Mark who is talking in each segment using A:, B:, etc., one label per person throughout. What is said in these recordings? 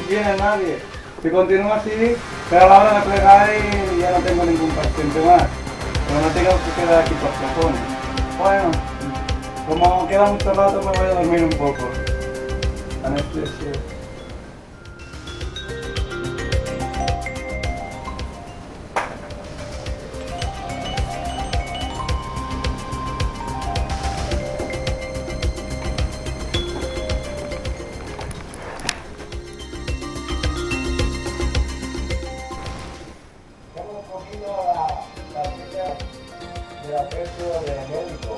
A: viene nadie. Si continúa así, pero a la hora de plegar y ya no tengo ningún paciente más. Pero no tengo que quedar aquí por cojones. Bueno, como queda mucho rato me voy a dormir un poco. Anestesia.
B: Hemos cogido la fecha de acceso de médico.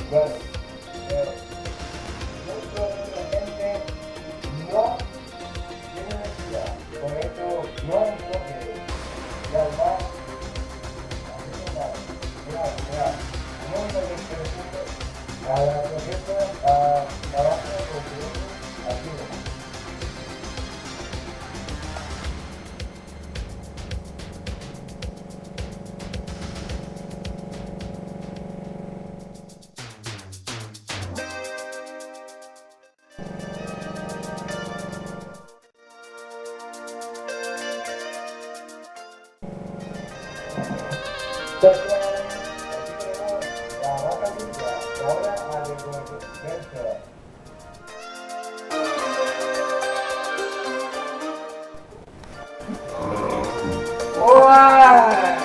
B: Bueno, mucho de la gente no tiene necesidad. Por esto no es posible. Y además, no es lo que a la propuesta trabajo con aquí. La vaca limpia, ahora a reconocerse.
A: ¡Uah!